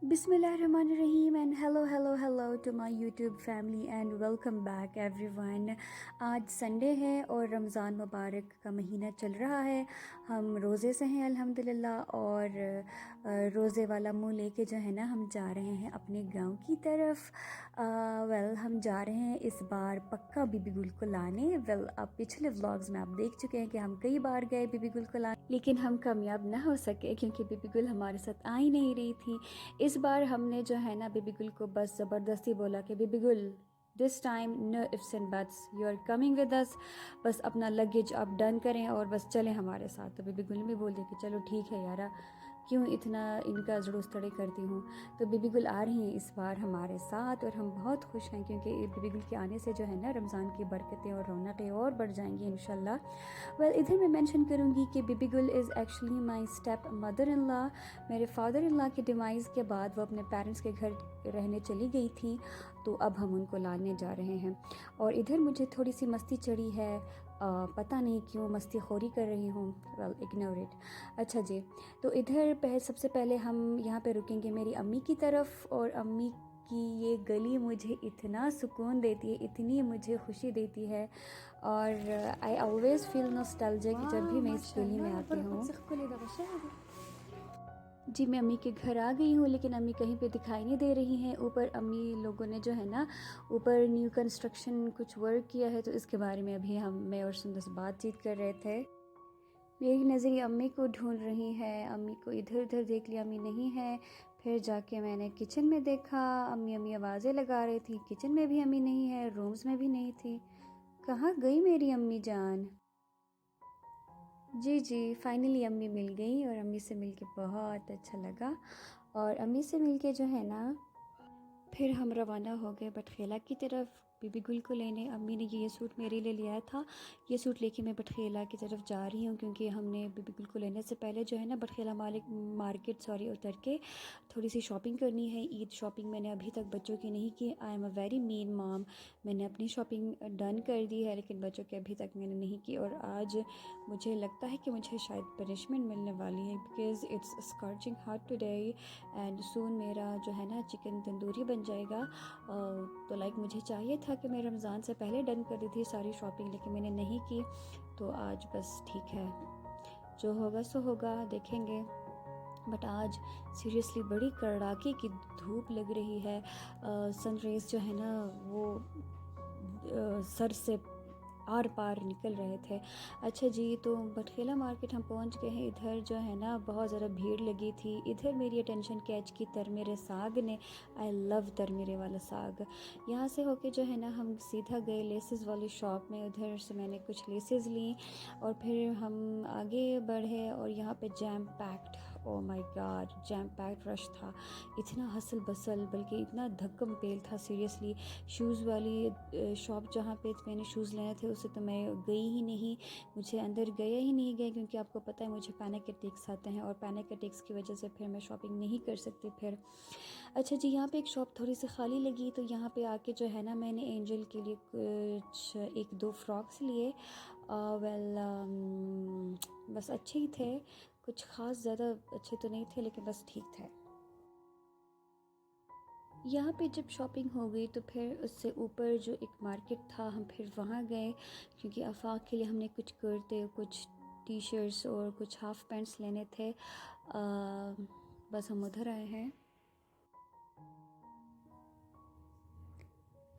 बिस्मिल्लाहिर्रहमानिर्रहीम and hello to my YouTube family and welcome back everyone. आज Sunday है और रमज़ान मुबारक का महीना चल रहा है। हम रोज़े से हैं अल्हम्दुलिल्लाह और रोज़े वाला मुंह लेके जो है ना हम जा रहे हैं अपने गांव की तरफ। हम जा रहे हैं इस बार पक्का बीबी गुल को लाने। अब पिछले व्लॉग्स में आप देख चुके हैं कि हम कई बार गए बीबी गुल को लाने, लेकिन हम कामयाब ना हो सके क्योंकि बीबी गुल हमारे साथ आ ही नहीं रही थी। इस बार हमने जो है ना बीबी गुल को बस ज़बरदस्ती बोला कि Bibi Gul this time no ifs and buts, you are coming with us. बस अपना लगेज आप डन करें और बस चलें हमारे साथ। तो बीबी गुल भी बोल दिया कि चलो ठीक है यारा, क्यों इतना इनका जुलूस तड़े करती हूँ। तो बीबी गुल आ रही हैं इस बार हमारे साथ और हम बहुत खुश हैं क्योंकि बीबी गुल के आने से जो है ना रमज़ान की बरकतें और रौनकें और बढ़ जाएंगी इंशाल्लाह। इधर मैं मेंशन करूँगी कि बीबी गुल is actually my step mother in law. मेरे फादर इन लॉ के डिमाइज़ के बाद वो अपने पेरेंट्स के घर रहने चली गई थी, तो अब हम उनको लाने जा रहे हैं। और इधर मुझे थोड़ी सी मस्ती चढ़ी है, पता नहीं क्यों मस्ती खोरी कर रही हूँ। Ignore it. अच्छा जी, तो इधर सबसे पहले हम यहाँ पे रुकेंगे मेरी अम्मी की तरफ। और अम्मी कि ये गली मुझे इतना सुकून देती है, इतनी मुझे खुशी देती है और आई ऑलवेज़ फील नॉस्टैल्जिक जब भी मैं इस गली में आती हूँ। जी, मैं अम्मी के घर आ गई हूँ, लेकिन अम्मी कहीं पे दिखाई नहीं दे रही हैं। ऊपर अम्मी लोगों ने जो है ना ऊपर न्यू कंस्ट्रक्शन कुछ वर्क किया है, तो इसके बारे में अभी मैं और सुंदर बातचीत कर रहे थे। मेरी नज़र अम्मी को ढूंढ रही है, अम्मी को इधर उधर देख लिया, अम्मी नहीं है। फिर जाके मैंने किचन में देखा, अम्मी अम्मी आवाज़ें लगा रही थी। किचन में भी अम्मी नहीं है, रूम्स में भी नहीं थी। कहाँ गई मेरी अम्मी जान? जी, फाइनली अम्मी मिल गई और अम्मी से मिलके बहुत अच्छा लगा। और अम्मी से मिलके जो है ना फिर हम रवाना हो गए बटखेला की तरफ बीबी गुल को लेने। अम्मी ने ये सूट मेरे लिए लिया था, ये सूट लेके मैं बटखेला की तरफ जा रही हूँ क्योंकि हमने बीबी गुल को लेने से पहले जो है ना बटखेला मार्केट उतर के थोड़ी सी शॉपिंग करनी है। ईद शॉपिंग मैंने अभी तक बच्चों की नहीं की। I am a very mean mom. मैंने अपनी शॉपिंग डन कर दी है लेकिन बच्चों की अभी तक मैंने नहीं की। और आज मुझे लगता है कि मुझे शायद पनिशमेंट मिलने वाली है because it's scorching hot today and soon मेरा जो है ना चिकन तंदूरी बन जाएगा। तो मुझे चाहिए था कि मैं रमज़ान से पहले डन कर दी थी सारी शॉपिंग, लेकिन मैंने नहीं की। तो आज बस ठीक है, जो होगा सो होगा, देखेंगे। बट आज सीरियसली बड़ी कड़ाके की धूप लग रही है। सनरेज जो है ना वो सर से आर पार निकल रहे थे। अच्छा जी, तो बटखेला मार्केट हम पहुंच गए हैं। इधर जो है ना बहुत ज़्यादा भीड़ लगी थी। इधर मेरी अटेंशन कैच की तरमेरे साग ने। आई लव तरमेरे वाला साग। यहाँ से होके जो है ना हम सीधा गए लेसेस वाली शॉप में। उधर से मैंने कुछ लेसेस ली और फिर हम आगे बढ़े और यहाँ पे jam packed, oh my God, jam packed rush था। इतना हसल बसल, बल्कि इतना धक्कम पेल था सीरियसली। शूज़ वाली शॉप जहाँ पे मैंने शूज़ लेने थे उसे तो मैं गई ही नहीं, मुझे अंदर गया ही नहीं गया क्योंकि आपको पता है मुझे पैनिक अटैक्स आते हैं और पैनिक अटैक्स की वजह से फिर मैं शॉपिंग नहीं कर सकती फिर। अच्छा जी, यहाँ पे एक शॉप थोड़ी सी खाली लगी तो यहाँ पे आके जो है ना मैंने एंजल के लिए कुछ एक दो फ्रॉक्स लिए। बस अच्छे ही थे, कुछ ख़ास ज़्यादा अच्छे तो नहीं थे लेकिन बस ठीक थे। यहाँ पे जब शॉपिंग हो गई तो फिर उससे ऊपर जो एक मार्केट था हम फिर वहाँ गए क्योंकि आफाक के लिए हमने कुछ कुर्ते, कुछ टी शर्ट्स और कुछ हाफ़ पैंट्स लेने थे। बस हम उधर आए हैं।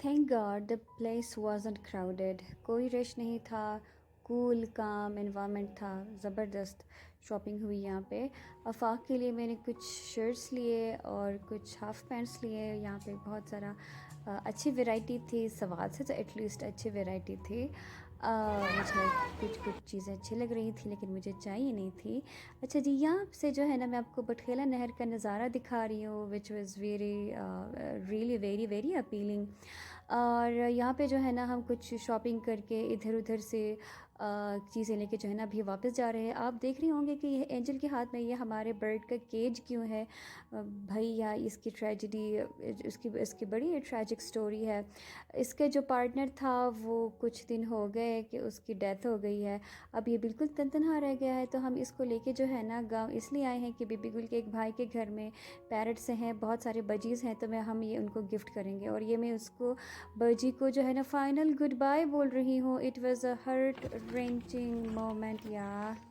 Thank God the place wasn't crowded, कोई रश नहीं था, कूल काम एनवायरनमेंट था, ज़बरदस्त शॉपिंग हुई यहाँ पे। आफाक के लिए मैंने कुछ शर्ट्स लिए और कुछ हाफ़ पैंट्स लिए। यहाँ पे बहुत सारा अच्छी वैरायटी थी, सवाल से तो एटलीस्ट अच्छी वैरायटी थी। मुझे कुछ चीज़ें अच्छी लग रही थी लेकिन मुझे चाहिए नहीं थी। अच्छा जी, यहाँ से जो है ना मैं आपको बटखेला नहर का नज़ारा दिखा रही हूँ which was really very very appealing. और यहाँ पे जो है ना हम कुछ शॉपिंग करके इधर उधर से चीज़ें लेके जो है ना अभी वापस जा रहे हैं। आप देख रहे होंगे कि ये एंजल के हाथ में ये हमारे बर्ड का केज क्यों है। भैया इसकी ट्रेजेडी, इसकी बड़ी ट्रैजिक स्टोरी है। इसका जो पार्टनर था वो कुछ दिन हो गए कि उसकी डेथ हो गई है। अब ये बिल्कुल तनतनहा रह गया है, तो हम इसको लेके जो है ना गाँव इसलिए आए हैं कि बेबी गुल के एक भाई के घर में पैरट्स हैं, बहुत सारे बजीज़ हैं, तो हम ये उनको गिफ्ट करेंगे। और ये मैं उसको बजी को जो है ना फाइनल गुड बाय बोल रही हूँ। It was a heart wrenching moment यार।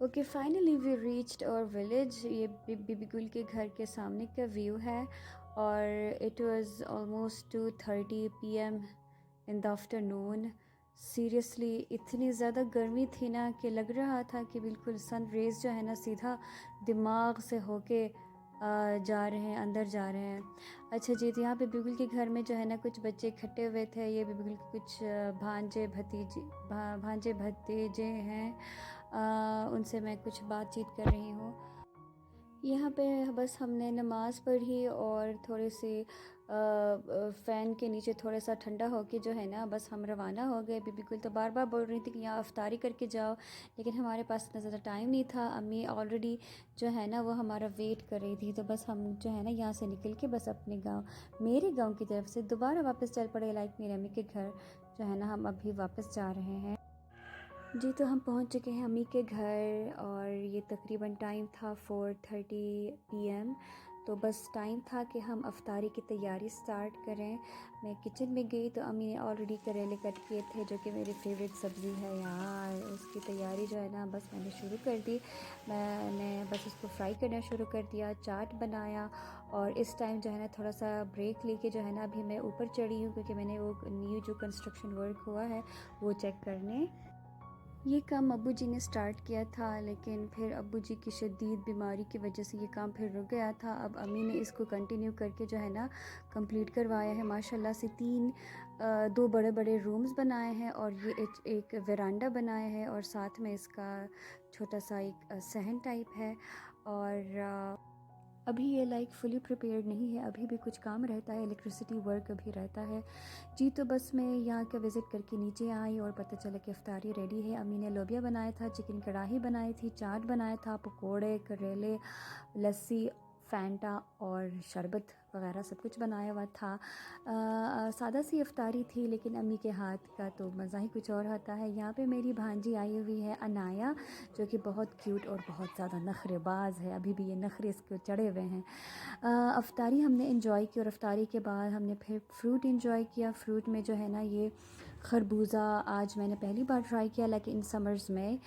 Okay, finally we reached our village. ये बेबी गुल के घर के सामने का व्यू है और it was almost 2:30 PM in the afternoon. Seriously इतनी ज़्यादा गर्मी थी ना कि लग रहा था कि बिल्कुल सन रेज़ जो है ना सीधा दिमाग से होके जा रहे हैं, अंदर जा रहे हैं। अच्छा जी, तो यहाँ पे बिल्कुल के घर में जो है ना कुछ बच्चे इकट्ठे हुए थे। ये बिल्कुल के कुछ भांजे भतीजे हैं। उनसे मैं कुछ बातचीत कर रही हूँ। यहाँ पे बस हमने नमाज़ पढ़ी और थोड़ी सी फ़ैन के नीचे थोड़ा सा ठंडा होके जो है ना बस हम रवाना हो गए। बीबी गुल तो बार बार बोल रही थी कि यहाँ अफ्तारी करके जाओ, लेकिन हमारे पास इतना ज़्यादा टाइम नहीं था। अम्मी ऑलरेडी जो है ना वो हमारा वेट कर रही थी, तो बस हम जो है ना यहाँ से निकल के बस अपने गाँव, मेरे गाँव की तरफ से दोबारा वापस चल पड़े। लाइक मेरे अम्मी के घर जो है ना हम अभी वापस जा रहे हैं। जी, तो हम पहुंच चुके हैं अम्मी के घर और ये तकरीबन टाइम था 4:30 PM। तो बस टाइम था कि हम अफ्तारी की तैयारी स्टार्ट करें। मैं किचन में गई तो अम्मी ने ऑलरेडी करेले कट किए थे, जो कि मेरी फेवरेट सब्ज़ी है यार। उसकी तैयारी जो है ना बस मैंने शुरू कर दी। मैंने बस उसको फ्राई करना शुरू कर दिया, चाट बनाया। और इस टाइम जो है ना थोड़ा सा ब्रेक लेके जो है ना अभी मैं ऊपर चढ़ी हूँ, क्योंकि मैंने वो न्यू जो कंस्ट्रक्शन वर्क हुआ है वो चेक करने। ये काम अब्बू जी ने स्टार्ट किया था, लेकिन फिर अब्बू जी की शदीद बीमारी की वजह से ये काम फिर रुक गया था। अब अम्मी ने इसको कंटिन्यू करके जो है ना कंप्लीट करवाया है। माशाल्लाह से दो बड़े बड़े रूम्स बनाए हैं और ये एक वेरांडा बनाया है और साथ में इसका छोटा सा एक सहन टाइप है। और अभी ये लाइक फुली प्रिपेयर्ड नहीं है, अभी भी कुछ काम रहता है, इलेक्ट्रिसिटी वर्क अभी रहता है। जी, तो बस मैं यहाँ का विज़िट करके नीचे आई और पता चला कि इफ्तारी रेडी है। अम्मी ने लोबिया बनाया था, चिकन कढ़ाई बनाई थी, चाट बनाया था, पकोड़े, करेले, लस्सी, फैंटा और शरबत वगैरह सब कुछ बनाया हुआ था। सादा सी इफ्तारी थी, लेकिन अम्मी के हाथ का तो मज़ा ही कुछ और होता है। यहाँ पे मेरी भांजी आई हुई है अनाया, जो कि बहुत क्यूट और बहुत ज़्यादा नखरेबाज है। अभी भी ये नखरे इसको चढ़े हुए हैं। अफ्तारी हमने इंजॉय की और अफ्तारी के बाद हमने फिर फ्रूट इंजॉय किया। फ्रूट में जो है ना ये खरबूजा आज मैंने पहली बार ट्राई किया, लेकिन इन समर्स में।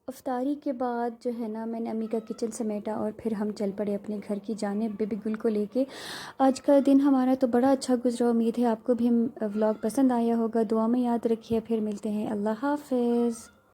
अफ्तारी के बाद जो है ना मैंने अम्मी का किचन समेटा और फिर हम चल पड़े अपने घर की जानिब बेबी गुल को लेके। आज का दिन हमारा तो बड़ा अच्छा गुजरा। उम्मीद है आपको भी व्लॉग पसंद आया होगा। दुआ में याद रखिए, फिर मिलते हैं। अल्लाह हाफ़िज़।